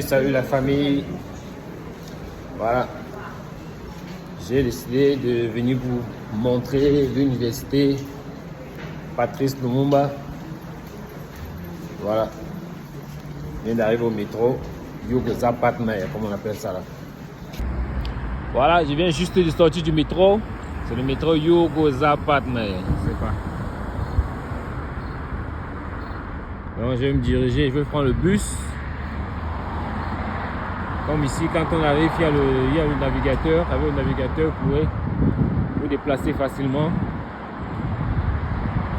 Salut la famille. Voilà. J'ai décidé de venir vous montrer l'université Patrice Lumumba. Voilà. Je viens d'arriver au métro. Hugo Zapatmeyer, comme on appelle ça là. Voilà, je viens juste de sortir du métro. C'est le métro Hugo Zapatmeyer. Je sais pas. Donc je vais me diriger, je vais prendre le bus. Comme ici, quand on arrive, il y a le navigateur. Avec le navigateur, vous pouvez vous déplacer facilement.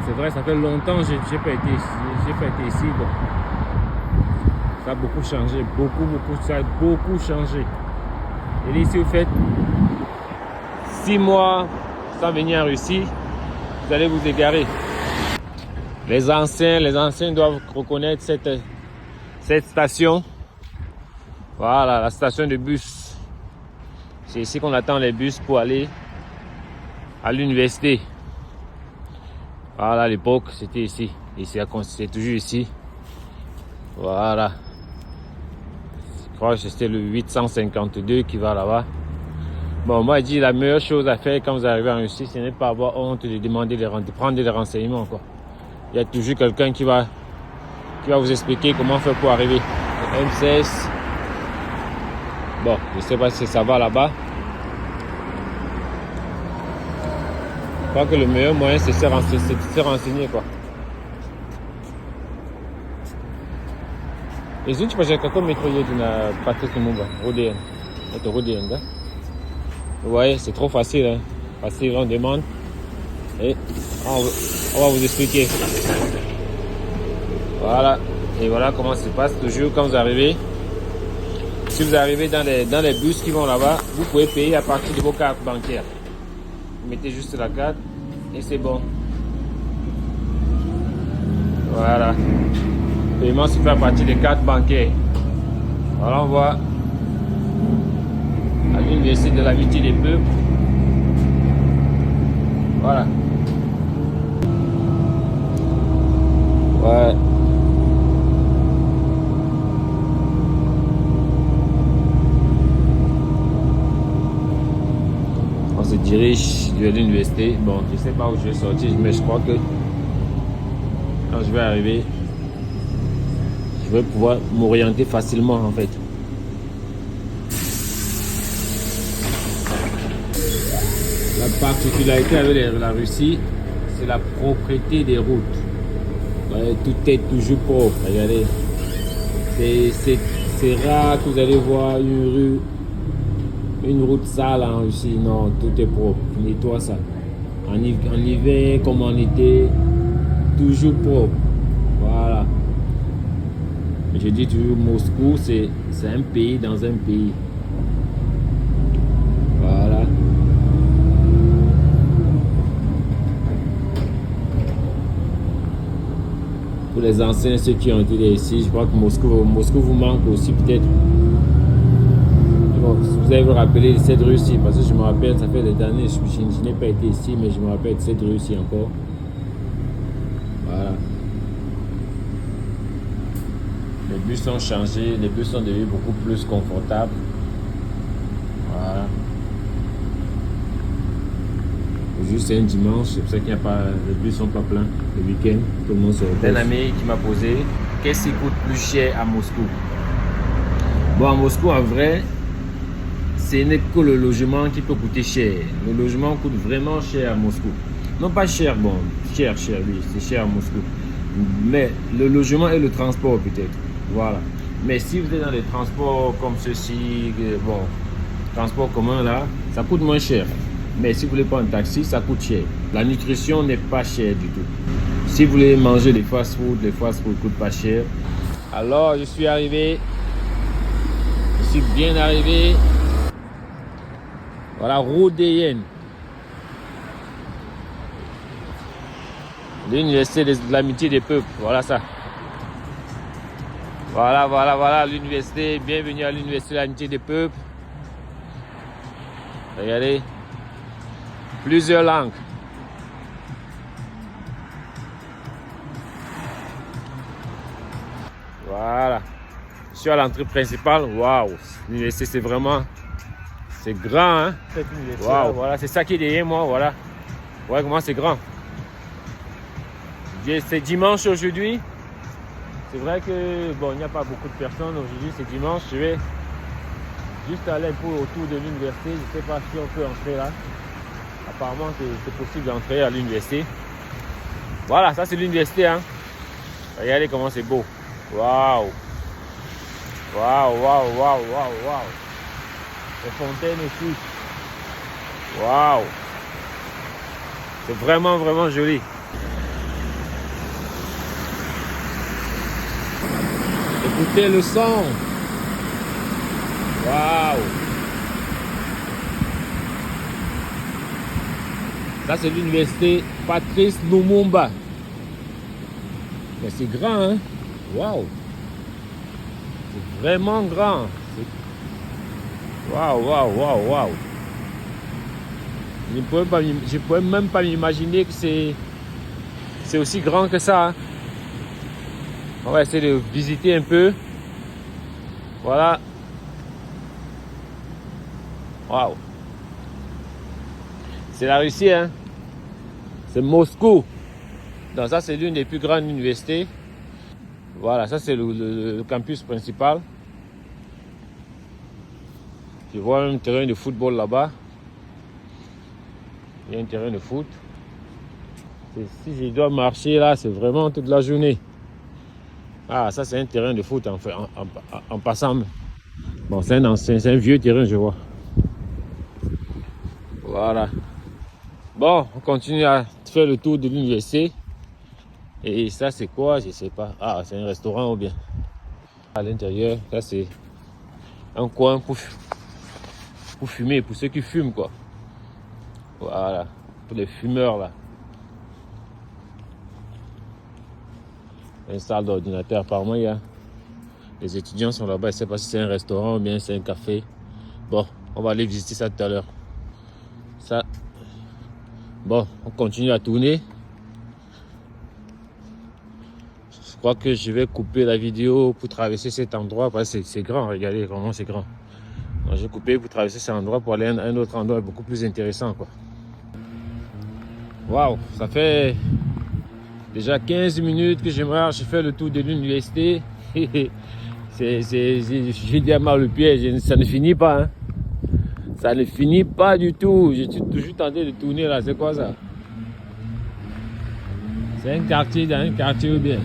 C'est vrai, ça fait longtemps que je n'ai pas été ici. Bon. Ça a beaucoup changé, ça a beaucoup changé. Et ici, vous faites 6 mois sans venir en Russie, vous allez vous égarer. Les anciens doivent reconnaître cette station. Voilà, la station de bus. C'est ici qu'on attend les bus pour aller à l'université. Voilà, à l'époque, c'était ici. Et c'est toujours ici. Voilà. Je crois que c'était le 852 qui va là-bas. Bon, moi, je dis la meilleure chose à faire quand vous arrivez en Russie, ce n'est pas avoir honte de demander de prendre des renseignements, quoi. Il y a toujours quelqu'un qui va vous expliquer comment faire pour arriver. M16. Bon, je ne sais pas si ça va là-bas. Je crois que le meilleur moyen, c'est de se renseigner, quoi. Et si tu peux comme métro de Patrice Lumumba, Rodéen. C'est Rodéen, hein? Vous voyez, c'est trop facile, hein. Facile, on demande. Et on va vous expliquer. Voilà. Et voilà comment ça se passe. Toujours quand vous arrivez. Si vous arrivez dans les bus qui vont là-bas, vous pouvez payer à partir de vos cartes bancaires. Vous mettez juste la carte et c'est bon. Voilà. Le paiement se fait à partir des cartes bancaires. Voilà, on voit à l'université de l'amitié des peuples. Voilà. Ouais. On se dirige vers l'université. Bon, je ne sais pas où je vais sortir, mais je crois que quand je vais arriver, je vais pouvoir m'orienter facilement en fait. La particularité avec la Russie, c'est la propreté des routes. Ouais, tout est toujours propre, regardez. C'est rare que vous allez voir une route sale en Russie. Non, tout est propre. Nettoie ça. En hiver comme en été, toujours propre. Voilà. Je dis toujours, Moscou, c'est un pays dans un pays. Voilà. Pour les anciens, ceux qui ont été ici, je crois que Moscou vous manque aussi peut-être. Bon, si vous allez vous rappeler de cette rue ci, parce que je me rappelle, ça fait des années, je n'ai pas été ici, mais je me rappelle de cette rue ci encore. Voilà. Les bus sont changés, les bus sont devenus beaucoup plus confortables. Voilà. Juste c'est un dimanche, c'est pour ça qu'il n'y a pas, les bus sont pas pleins. Le week-end, tout le monde se repose. Un ami qui m'a posé, qu'est-ce qui coûte plus cher à Moscou? Bon, à Moscou, en vrai, ce n'est que le logement qui peut coûter cher. Le logement coûte vraiment cher à Moscou. Non pas cher, bon, cher, oui, c'est cher à Moscou. Mais le logement et le transport peut-être. Voilà. Mais si vous êtes dans des transports comme ceci, bon, transport commun là, ça coûte moins cher. Mais si vous voulez prendre un taxi, ça coûte cher. La nutrition n'est pas chère du tout. Si vous voulez manger des fast-food, les fast-food ne coûtent pas cher. Alors, je suis arrivé. Je suis bien arrivé. Voilà, Rodéen. L'université de l'amitié des peuples. Voilà ça. Voilà, l'université. Bienvenue à l'université de l'amitié des peuples. Regardez. Plusieurs langues. Voilà. Je suis à l'entrée principale. Waouh! L'université, c'est vraiment... C'est grand, hein? Waouh! Voilà, c'est ça qui est derrière moi, voilà. Ouais, comment c'est grand. C'est dimanche aujourd'hui. C'est vrai que, bon, il n'y a pas beaucoup de personnes. Aujourd'hui, c'est dimanche. Je vais juste aller un peu autour de l'université. Je ne sais pas si on peut entrer là. Apparemment, c'est possible d'entrer à l'université. Voilà, ça c'est l'université, hein. Regardez comment c'est beau. Waouh! Waouh, waouh, waouh, waouh, waouh. Les fontaines aussi. Waouh! C'est vraiment, vraiment joli. Écoutez le son. Waouh! Ça, c'est l'université Patrice Lumumba. Mais c'est grand, hein? Waouh! C'est vraiment grand. Waouh, waouh, waouh, waouh! Je ne pouvais même pas m'imaginer que c'est aussi grand que ça. Hein? On va essayer de visiter un peu. Voilà. Waouh! C'est la Russie, hein? C'est Moscou. Donc ça, c'est l'une des plus grandes universités. Voilà, ça c'est le campus principal. Je vois un terrain de football là-bas. Il y a un terrain de foot. Si je dois marcher là, c'est vraiment toute la journée. Ah, ça c'est un terrain de foot en passant. Bon, c'est un vieux terrain, je vois. Voilà. Bon, on continue à faire le tour de l'université. Et ça, c'est quoi? Je ne sais pas. Ah, c'est un restaurant ou bien. À l'intérieur, ça c'est un coin pour fumer, pour ceux qui fument, quoi. Voilà, pour les fumeurs, là. Une salle d'ordinateur, apparemment, il y a... Les étudiants sont là-bas, je ne sais pas si c'est un restaurant ou bien c'est un café. Bon, on va aller visiter ça tout à l'heure. Ça... Bon, on continue à tourner. Je crois que je vais couper la vidéo pour traverser cet endroit parce que c'est grand, regardez comment c'est grand. Donc, je vais couper pour traverser cet endroit pour aller à un autre endroit beaucoup plus intéressant, quoi. Waouh, ça fait déjà 15 minutes que je marche, je fais le tour de l'université. J'ai déjà mal au pied, ça ne finit pas. Hein. Ça ne finit pas du tout. Je suis toujours tenté de tourner là, c'est quoi ça? C'est un quartier dans un quartier ou bien?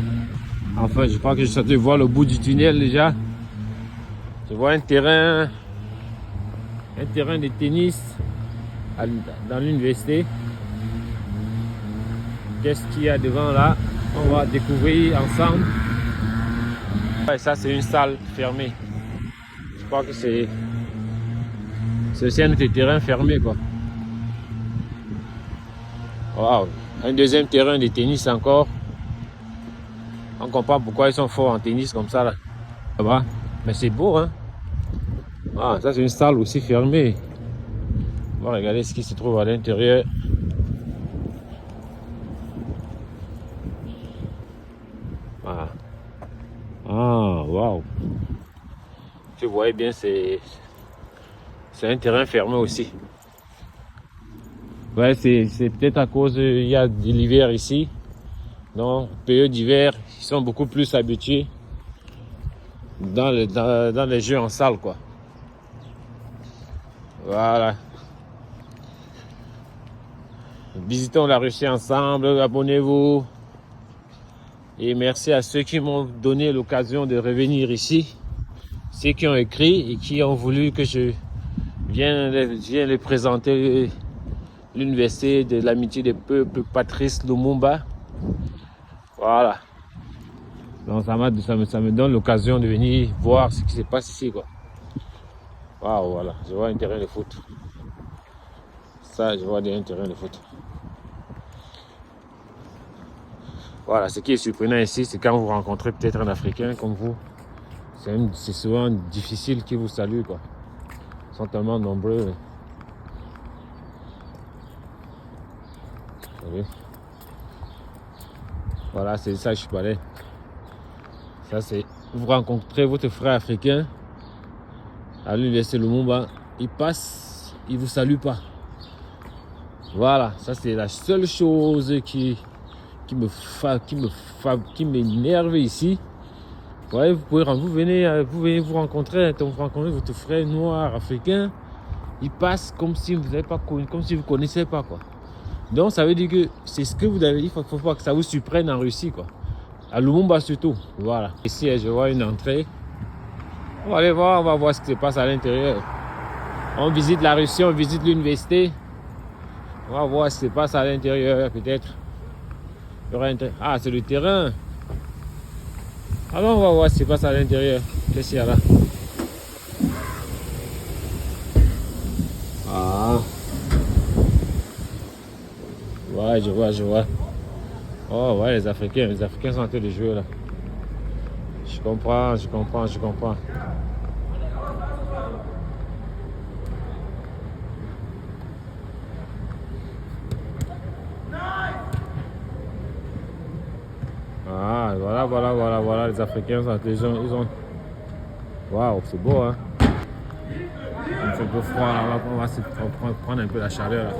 Enfin, je crois que je suis de voir le bout du tunnel déjà. Je vois un terrain de tennis dans l'université. Qu'est-ce qu'il y a devant là? On va découvrir ensemble. Ouais, ça, c'est une salle fermée. Je crois que c'est aussi un terrain fermé, quoi. Waouh! Un deuxième terrain de tennis encore. On comprend pourquoi ils sont forts en tennis comme ça là. Là-bas. Mais c'est beau, hein? Ah, ça, c'est une salle aussi fermée. On va regarder ce qui se trouve à l'intérieur. Ah, waouh! Tu vois bien, c'est un terrain fermé aussi. Ouais, c'est peut-être à cause il y a de l'hiver ici. Donc, période d'hiver, ils sont beaucoup plus habitués dans les jeux en salle, quoi. Voilà. Visitons la Russie ensemble, abonnez-vous. Et merci à ceux qui m'ont donné l'occasion de revenir ici. Ceux qui ont écrit et qui ont voulu que je vienne les présenter l'université de l'amitié des peuples Patrice Lumumba. Voilà. Donc ça me donne l'occasion de venir voir ce qui se passe ici, quoi. Waouh, voilà. Je vois un terrain de foot. Ça, je vois un terrain de foot. Voilà, ce qui est surprenant ici, c'est quand vous rencontrez peut-être un Africain comme vous. C'est souvent difficile qu'ils vous saluent, quoi. Ils sont tellement nombreux. Vous voyez? Voilà, c'est ça que je parlais. Ça, c'est vous rencontrez votre frère africain à l'université Lumumba, il passe, il ne vous salue pas. Voilà, ça c'est la seule chose qui m'énerve ici. Ouais, vous venez vous rencontrer votre frère noir africain, il passe comme si vous n'avez pas connu, comme si vous ne connaissez pas quoi. Donc ça veut dire que c'est ce que vous avez dit, il ne faut pas que ça vous surprenne en Russie quoi. À Lumumba surtout, voilà. Ici je vois une entrée. On va aller voir, on va voir ce qui se passe à l'intérieur. On visite la Russie, on visite l'université. On va voir ce qui se passe à l'intérieur peut-être. Ah, c'est le terrain. Alors on va voir ce qui se passe à l'intérieur. Qu'est-ce qu'il y a là? Ah. Ouais, je vois. Oh ouais, les Africains sont en train de jouer là. Je comprends. Ah, voilà, les Africains sont ils ont... Waouh, c'est beau, hein. Il fait un peu froid, là, on va prendre un peu la chaleur, là.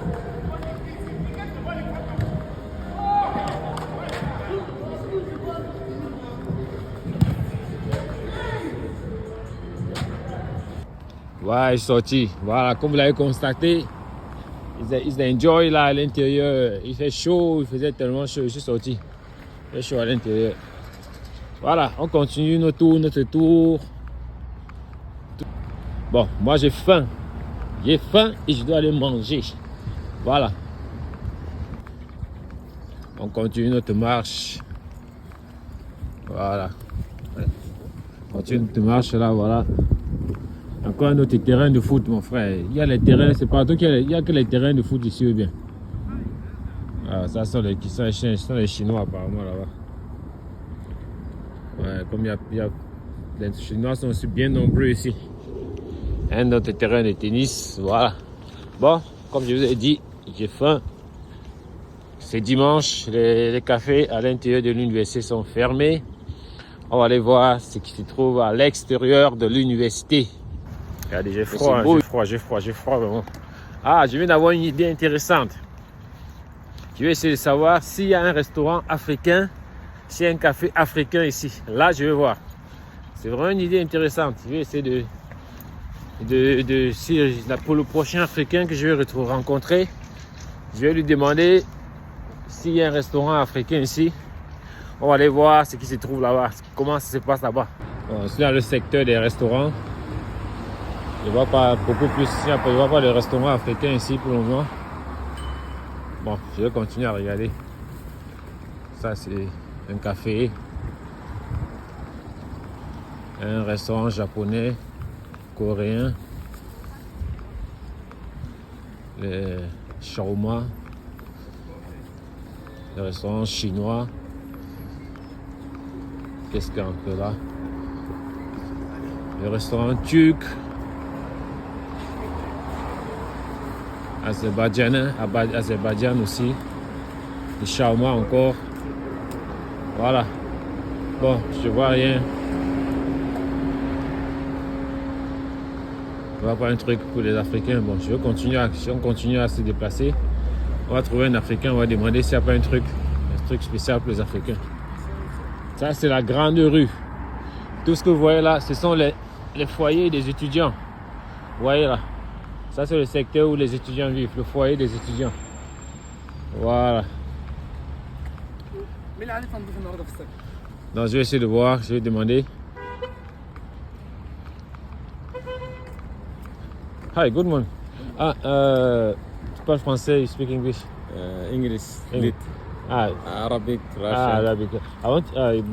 Ouais, je suis sorti. Voilà, comme vous l'avez constaté, ils enjoy là à l'intérieur. Il fait chaud, il faisait tellement chaud, je suis sorti. Il fait chaud à l'intérieur. Voilà, on continue notre tour. Bon, moi j'ai faim. J'ai faim et je dois aller manger. Voilà. On continue notre marche. Voilà. On continue notre marche là, voilà. Encore un autre terrain de foot, mon frère. Il y a les terrains, c'est partout qu'il y a que les terrains de foot ici ou bien. Ah, ça sont les Chinois apparemment là-bas. Ouais, comme les Chinois sont aussi bien nombreux ici. Un autre terrain de tennis, voilà. Bon, comme je vous ai dit, j'ai faim. C'est dimanche, les cafés à l'intérieur de l'université sont fermés. On va aller voir ce qui se trouve à l'extérieur de l'université. Regardez, j'ai froid, vraiment. Ah, je viens d'avoir une idée intéressante. Je vais essayer de savoir s'il y a un restaurant africain, s'il y a un café africain ici. Là, je vais voir. C'est vraiment une idée intéressante. Je vais essayer pour le prochain africain que je vais rencontrer, je vais lui demander s'il y a un restaurant africain ici. On va aller voir ce qui se trouve là-bas, comment ça se passe là-bas. Bon, c'est dans le secteur des restaurants. Je ne vois pas beaucoup plus, je ne vois pas de restaurant africain ici pour le moment. Bon, je vais continuer à regarder. Ça, c'est un café. Un restaurant japonais, coréen. Les shawarma. Le restaurant chinois. Qu'est-ce qu'il y a un peu là? Le restaurant turc. Azerbaïdjan aussi. Le shawarma encore. Voilà. Bon, je vois rien. On va voir un truc pour les Africains. Bon, si on continue à se déplacer, on va trouver un Africain, on va demander s'il n'y a pas un truc spécial pour les Africains. Ça, c'est la grande rue. Tout ce que vous voyez là, ce sont les foyers des étudiants. Vous voyez là. Ça, c'est le secteur où les étudiants vivent, le foyer des étudiants. Voilà. Donc, je vais essayer de voir, je vais demander. Hi, good morning. Tu parles français, you speak English? English. Arabic, Russian. Arabic. I want,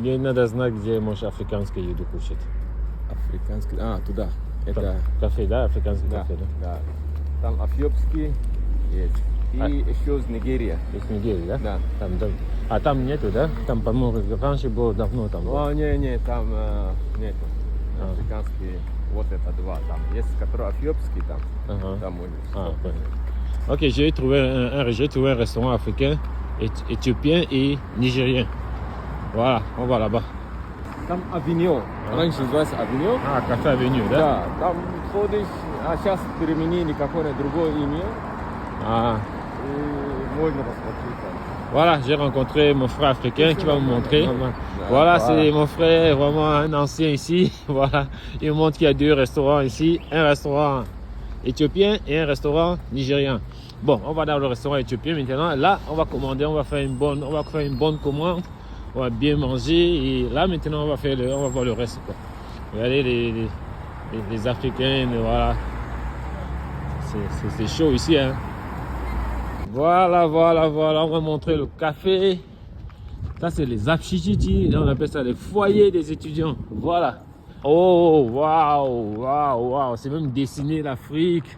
мне надо знать, где можешь африканскую еду кушать. Африканский, туда. Это Кафе, да? Африканский да, кафе, да? да. Там эфиопский есть. И еще из Нигерии. Из Нигерии, да? Да. Там нету, да? Там, по-моему, раньше было давно там. О, не, там нету. Африканский, вот это два там. Есть, который эфиопский там. Там ouais. Ok, j'ai trouvé un restaurant africain, éthiopien et nigérien. Voilà, on va là-bas. Там Avignon. Раньше называлось Avignon. Ah, Café Avenue, да? Да, там ходишь, а сейчас переменили какое-то другое имя. Ah. И можно посмотреть там. Voilà, j'ai rencontré mon frère africain qui va me montrer. Voilà, c'est mon frère, vraiment un ancien ici. Voilà, il me montre qu'il y a 2 restaurants ici. Un restaurant éthiopien et un restaurant nigérian. Bon, on va dans le restaurant éthiopien maintenant. Là, on va commander, on va faire une bonne commande. On va bien manger. Et là, maintenant, on va voir le reste, quoi. Regardez les Africains, voilà. C'est chaud ici, hein. Voilà, on va montrer le café. Ça, c'est les Apchichiti. On appelle ça les foyers des étudiants. Voilà. Oh, waouh. C'est même dessiner l'Afrique.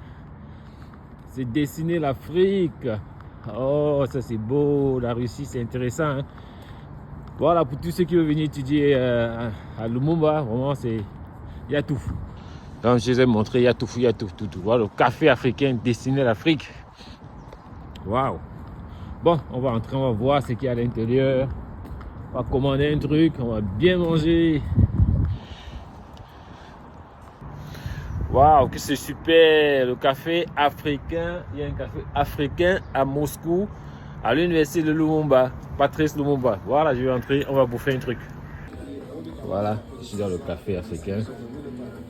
C'est dessiner l'Afrique. Oh, ça, c'est beau. La Russie, c'est intéressant, hein. Voilà, pour tous ceux qui veulent venir étudier à Lumumba, vraiment, il y a tout. Comme je les ai montré, il y a tout. Voilà, le café africain, dessiner l'Afrique. Waouh. Bon, on va entrer, on va voir ce qu'il y a à l'intérieur. On va commander un truc, on va bien manger. Waouh, que c'est super. Le café africain. Il y a un café africain à Moscou, à l'université de Lumumba. Patrice Lumumba. Voilà, je vais entrer, on va bouffer un truc. Voilà, je suis dans le café africain.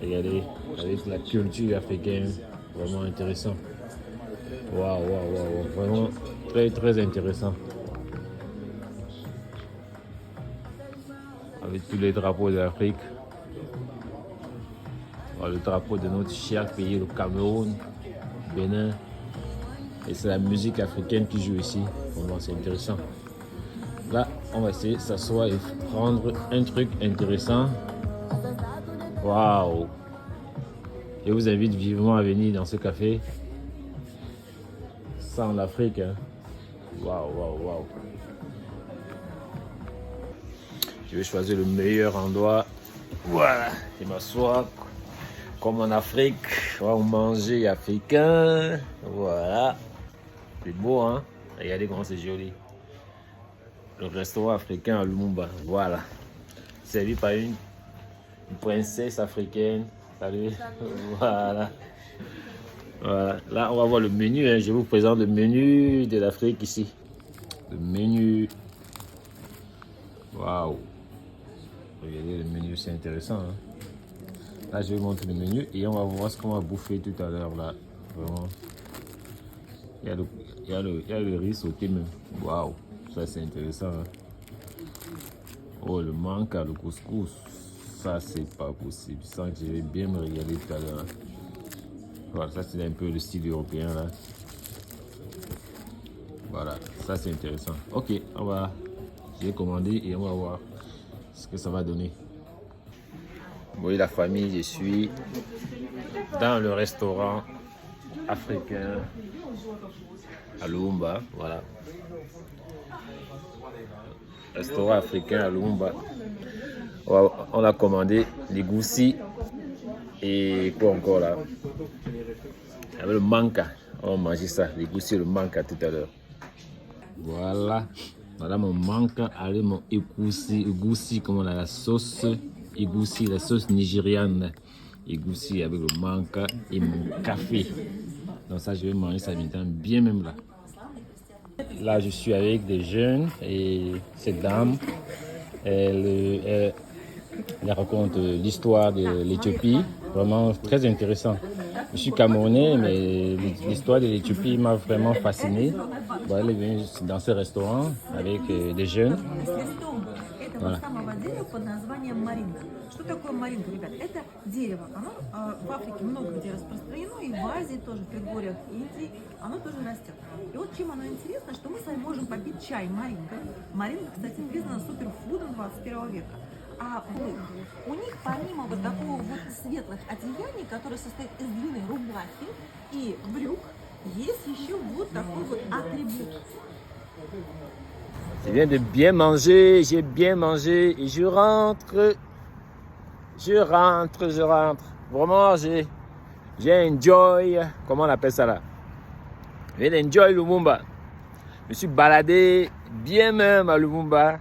Regardez, avec la culture africaine. Vraiment intéressant. Waouh, vraiment très intéressant. Avec tous les drapeaux de l'Afrique. Le drapeau de notre cher pays, le Cameroun, Bénin. Et c'est la musique africaine qui joue ici. Vraiment, c'est intéressant. Là, on va essayer de s'asseoir et prendre un truc intéressant. Waouh! Je vous invite vivement à venir dans ce café. Ça en Afrique, hein. Waouh. Je vais choisir le meilleur endroit. Voilà, je m'assois comme en Afrique. On va manger africain. Voilà. C'est beau, hein. Regardez comment c'est joli. Le restaurant africain à Lumumba. Voilà. Servi par une princesse africaine. Salut. Voilà. Là, on va voir le menu, hein. Je vous présente le menu de l'Afrique ici. Le menu. Waouh. Regardez le menu, c'est intéressant, hein. Là, je vais vous montrer le menu et on va voir ce qu'on va bouffer tout à l'heure là. Vraiment. Il y a le riz sauté même. Waouh. Ça, c'est intéressant, hein. Oh, le manka, le couscous. Ça, c'est pas possible. Je sens que je vais bien me regarder tout à l'heure. Voilà, ça c'est un peu le style européen là. Voilà, ça c'est intéressant. Ok, je vais commander et on va voir ce que ça va donner. Vous voyez la famille, je suis dans le restaurant africain à Lumumba. Voilà. Restaurant africain à Lumumba. On a commandé les goussis et quoi encore là? Avec le manka, on va manger ça, les goussis, le manka tout à l'heure. Voilà mon manka, avec mon egusi, comme on a la sauce egusi, la sauce nigériane, egusi avec le manka et mon café. Donc ça, je vais manger ça maintenant, bien même là. Là, je suis avec des jeunes et cette dame, elle raconte l'histoire de l'Éthiopie, vraiment très intéressant. Je suis camerounais, mais l'histoire de l'Éthiopie m'a vraiment fasciné. Bon, elle est venue dans ce restaurant avec des jeunes. Voilà. Что такое маринка, ребят? Это дерево. Оно в Африке много где распространено, и в Азии тоже, в предгорьях Индии, оно тоже растет. И вот чем оно интересно, что мы с вами можем попить чай маринка. Маринка, кстати, признана суперфудом 21 века. А у них помимо вот такого вот светлых одеяний, которые состоят из длинной рубахи и брюк, есть еще вот такой вот атрибут. Je viens de bien manger, j'ai bien mangé et je rentre. Vraiment, j'ai enjoy, comment on appelle ça là? J'ai enjoy Lumumba. Je me suis baladé bien même à Lumumba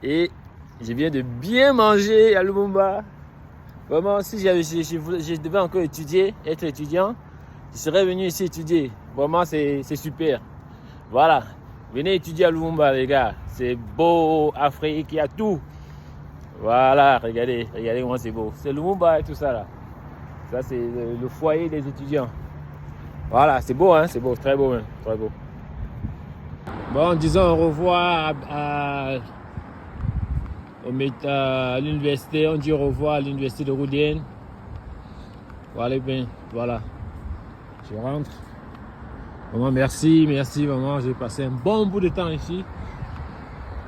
et Je viens de bien manger à Lumumba. Vraiment, si je devais encore étudier, être étudiant, je serais venu ici étudier. Vraiment, c'est super. Voilà. Venez étudier à Lumumba, les gars. C'est beau, Afrique, il y a tout. Voilà, regardez comment c'est beau. C'est Lumumba et tout ça là. Ça, c'est le foyer des étudiants. Voilà, c'est beau, hein, c'est beau, très beau, hein, très beau. Bon, disons au revoir à l'université. On dit au revoir à l'université de Roudienne. Voilà, bien, voilà. Je rentre. Vraiment, merci, vraiment. J'ai passé un bon bout de temps ici.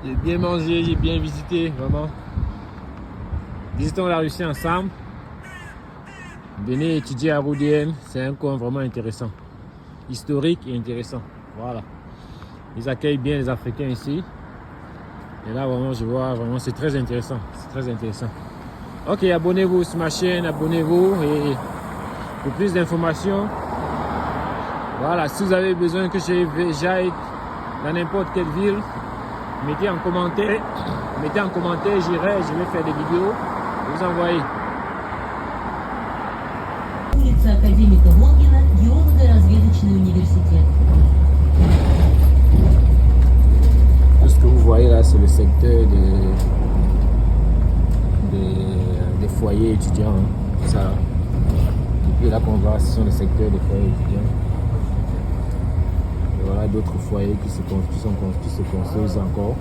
J'ai bien mangé, j'ai bien visité, vraiment. Visitons la Russie ensemble. Venez étudier à Roudienne, c'est un coin vraiment intéressant. Historique et intéressant. Voilà. Ils accueillent bien les Africains ici. Et là, vraiment, je vois, vraiment, c'est très intéressant. C'est très intéressant. Ok, abonnez-vous sur ma chaîne, abonnez-vous. Et pour plus d'informations, voilà, si vous avez besoin que j'aille dans n'importe quelle ville, mettez en commentaire, j'irai, je vais faire des vidéos, vous envoyer. Улица Академика Волгина, геолого-разведочный университет. Tout ce que vous voyez là, c'est le secteur des foyers étudiants. Hein. Ça. Et puis là qu'on voit, ce sont les secteurs des foyers étudiants. Et voilà d'autres foyers qui se construisent encore.